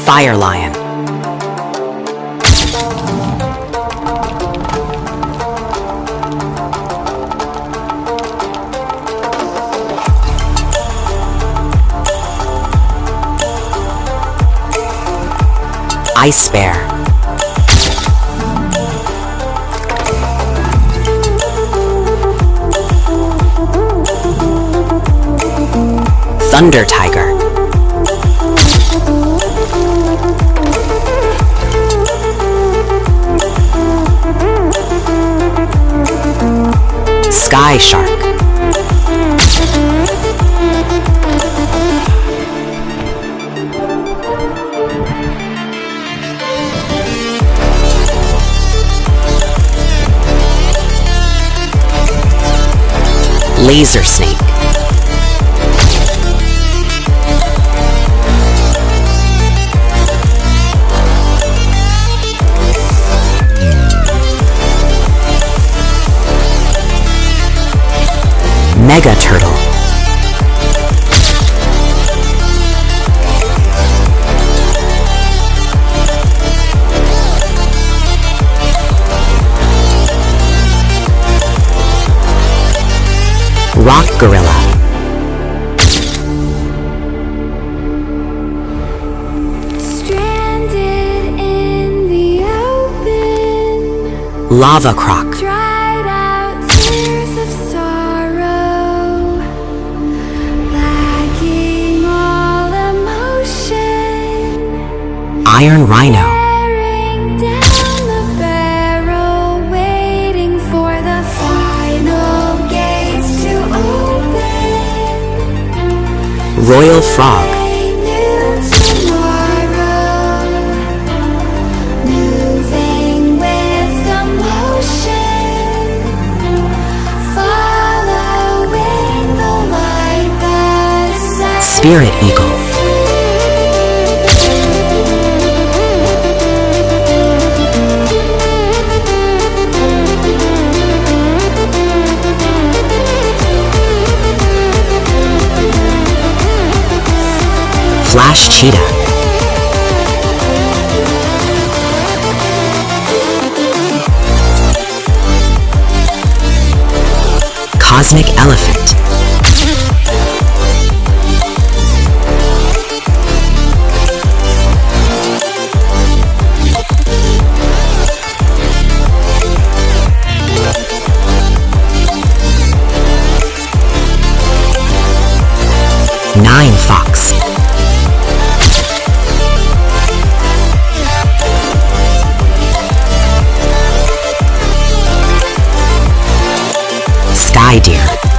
Fire lion. Ice bear. Thunder tiger. Sky shark. Laser snake. Mega turtle. Rock gorilla. Stranded in the open, Lava croc. dried out tears of sorrow, lacking all emotion, Iron rhino. staring down the barrel, waiting for the final gates to open. Royal frog. A new tomorrow, moving with the motion, following the light that sets Spirit eagle. Flash cheetah. Cosmic elephant. Nine fox. Sky deer.